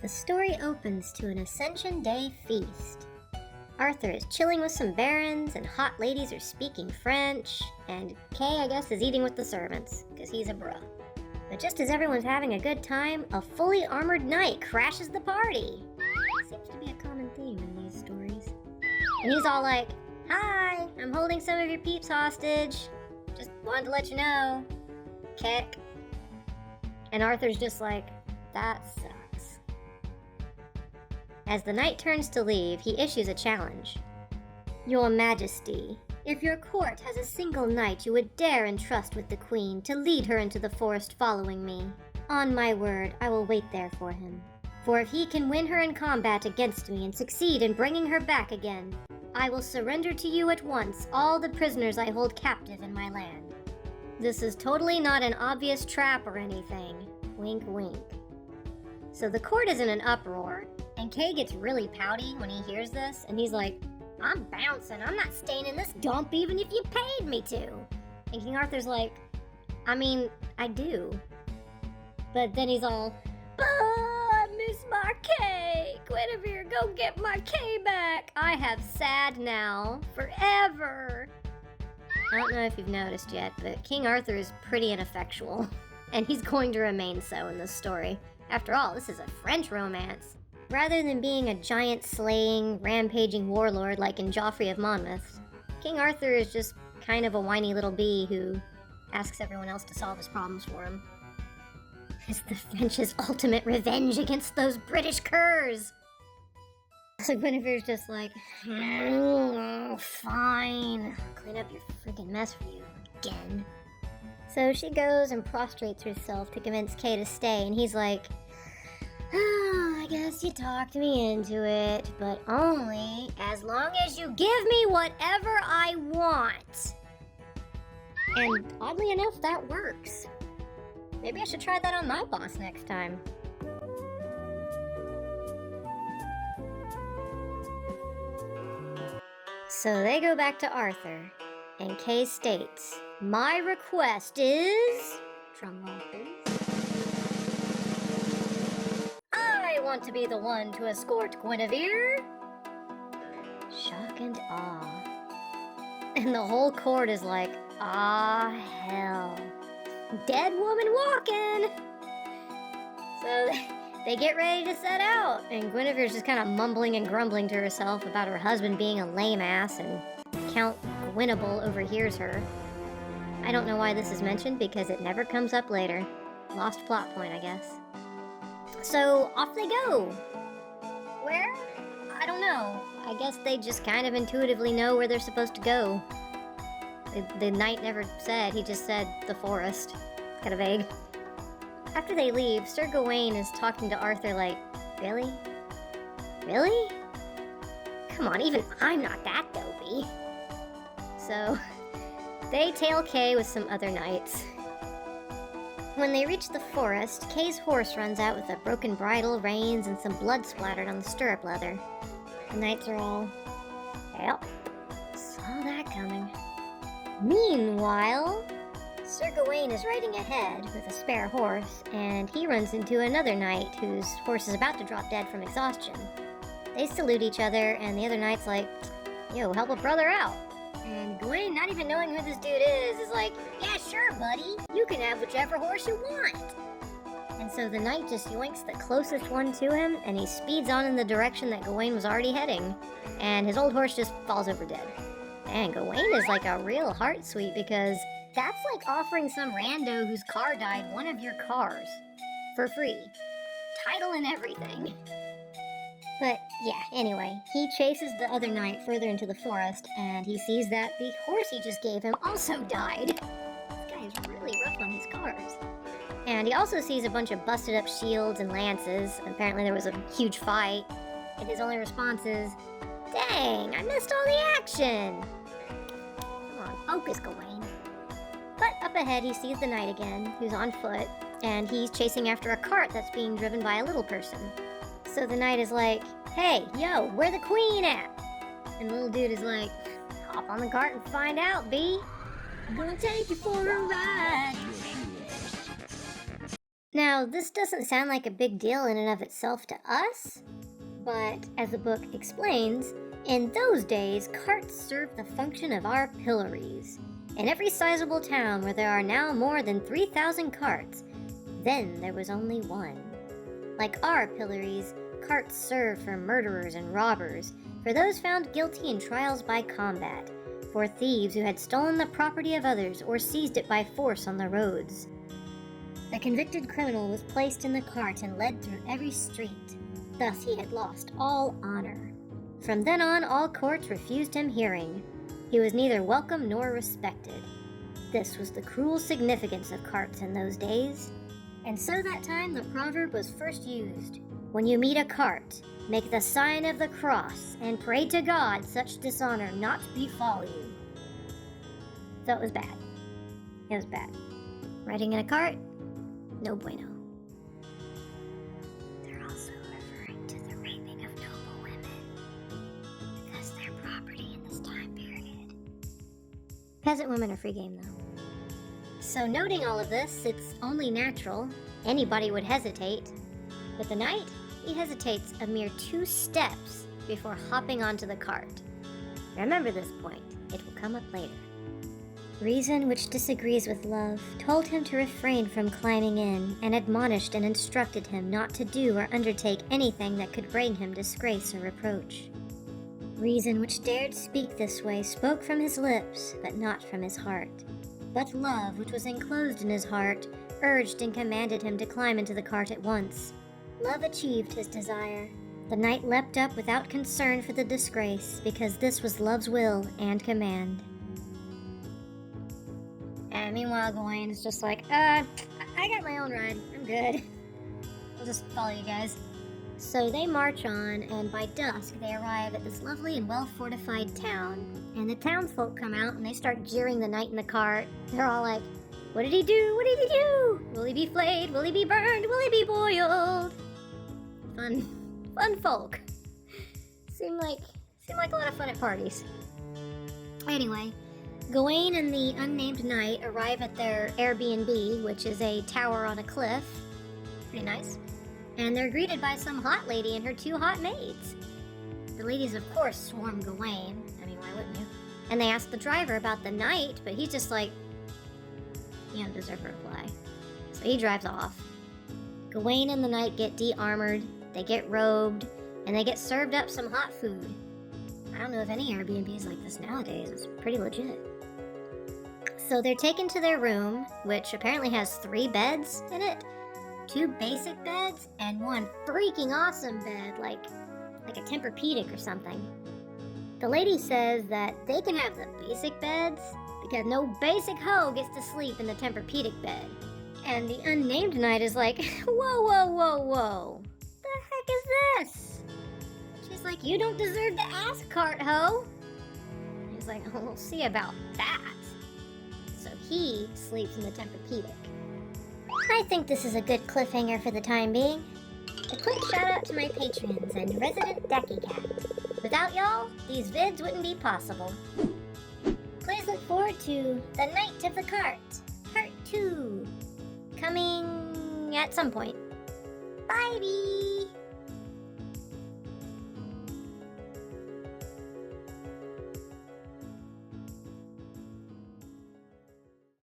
The story opens to an Ascension Day feast. Arthur is chilling with some barons, and hot ladies are speaking French, and Kay, I guess, is eating with the servants, because he's a bro. But just as everyone's having a good time, a fully armored knight crashes the party. Seems to be a common theme in these stories. And he's all like, "Hi, I'm holding some of your peeps hostage. Just wanted to let you know. Kick." And Arthur's just like, "That sucks." As the knight turns to leave, he issues a challenge. "Your Majesty, if your court has a single knight you would dare entrust with the Queen to lead her into the forest following me, on my word, I will wait there for him. For if he can win her in combat against me and succeed in bringing her back again, I will surrender to you at once all the prisoners I hold captive in my land." This is totally not an obvious trap or anything. Wink, wink. So the court is in an uproar, and Kay gets really pouty when he hears this, and he's like, "I'm bouncing. I'm not staying in this dump even if you paid me to." And King Arthur's like, "I mean, I do." But then he's all, "I miss my Kay. Guinevere, go get my Kay back. I have sad now, forever." I don't know if you've noticed yet, but King Arthur is pretty ineffectual, and he's going to remain so in this story. After all, this is a French romance. Rather than being a giant slaying, rampaging warlord like in Joffrey of Monmouth, King Arthur is just kind of a whiny little bee who asks everyone else to solve his problems for him. It's the French's ultimate revenge against those British curs! So Guinevere's just like, "Fine, I'll clean up your freaking mess for you again." So she goes and prostrates herself to convince Kay to stay, and he's like, "I guess you talked me into it, but only as long as you give me whatever I want." And oddly enough, that works. Maybe I should try that on my boss next time. So they go back to Arthur, and Kay states, "My request is..." drumroll please. "I want to be the one to escort Guinevere." Shock and awe. And the whole court is like, "Ah, hell. Dead woman walking!" So they get ready to set out, and Guinevere's just kind of mumbling and grumbling to herself about her husband being a lame ass, and Count Guinable overhears her. I don't know why this is mentioned, because it never comes up later. Lost plot point, I guess. So off they go. Where? I don't know. I guess they just kind of intuitively know where they're supposed to go. The knight never said, he just said the forest. Kind of vague. After they leave, Sir Gawain is talking to Arthur like, "Really? Really? Come on, even I'm not that dopey." So they tail Kay with some other knights. When they reach the forest, Kay's horse runs out with a broken bridle, reins, and some blood splattered on the stirrup leather. The knights are all, "Yep, saw that coming." Meanwhile, Sir Gawain is riding ahead with a spare horse, and he runs into another knight whose horse is about to drop dead from exhaustion. They salute each other, and the other knight's like, "Yo, help a brother out." And Gawain, not even knowing who this dude is like, "Yeah, sure, buddy. You can have whichever horse you want." And so the knight just yoinks the closest one to him, and he speeds on in the direction that Gawain was already heading. And his old horse just falls over dead. And Gawain is like a real heart sweet, because that's like offering some rando whose car died one of your cars. For free. Title and everything. But yeah, anyway, he chases the other knight further into the forest, and he sees that the horse he just gave him also died. This guy is really rough on his cars. And he also sees a bunch of busted up shields and lances. Apparently there was a huge fight, and his only response is, "Dang, I missed all the action." Come on, focus, Gawain. But up ahead he sees the knight again, who's on foot, and he's chasing after a cart that's being driven by a little person. So the knight is like, "Hey, yo, where the queen at?" And the little dude is like, "Hop on the cart and find out, B. I'm gonna take you for a ride." Now, this doesn't sound like a big deal in and of itself to us, but as the book explains, in those days, carts served the function of our pillories. In every sizable town where there are now more than 3,000 carts, then there was only one. Like our pillories, carts served for murderers and robbers, for those found guilty in trials by combat, for thieves who had stolen the property of others or seized it by force on the roads. The convicted criminal was placed in the cart and led through every street. Thus he had lost all honor. From then on, all courts refused him hearing. He was neither welcome nor respected. This was the cruel significance of carts in those days. And so that time the proverb was first used. When you meet a cart, make the sign of the cross and pray to God such dishonor not befall you. So it was bad. It was bad. Riding in a cart? No bueno. They're also referring to the raping of noble women because they're property in this time period. Peasant women are free game though. So noting all of this, it's only natural anybody would hesitate. But the knight, he hesitates a mere 2 steps before hopping onto the cart. Remember this point, it will come up later. Reason, which disagrees with love, told him to refrain from climbing in, and admonished and instructed him not to do or undertake anything that could bring him disgrace or reproach. Reason, which dared speak this way, spoke from his lips, but not from his heart. But love, which was enclosed in his heart, urged and commanded him to climb into the cart at once. Love achieved his desire. The knight leapt up without concern for the disgrace, because this was love's will and command. And meanwhile, Gawain is just like, I got my own ride. I'm good. I'll just follow you guys. So they march on, and by dusk, they arrive at this lovely and well-fortified town. And the townsfolk come out, and they start jeering the knight in the cart. They're all like, what did he do? What did he do? Will he be flayed? Will he be burned? Will he be boiled? Fun folk. Seem like a lot of fun at parties. Anyway, Gawain and the unnamed knight arrive at their Airbnb, which is a tower on a cliff. Pretty nice. And they're greeted by some hot lady and her 2 hot maids. The ladies, of course, swarm Gawain. I mean, why wouldn't you? And they ask the driver about the knight, but he's just like, he don't deserve a reply. So he drives off. Gawain and the knight get de-armored, they get robed, and they get served up some hot food. I don't know if any Airbnb is like this nowadays. It's pretty legit. So they're taken to their room, which apparently has 3 beds in it. 2 basic beds and 1 freaking awesome bed, like a Tempur-Pedic or something. The lady says that they can have the basic beds because no basic hoe gets to sleep in the Tempur-Pedic bed. And the unnamed knight is like, whoa, whoa, whoa, whoa. The heck is this? She's like, you don't deserve to ask, cart hoe. And he's like, oh, we'll see about that. So he sleeps in the Tempur-Pedic. I think this is a good cliffhanger for the time being. A quick shout out to my patrons and resident Decky Cat. Without y'all, these vids wouldn't be possible. Please look forward to The Knight of the Cart, Part 2, coming at some point. Bye-bye!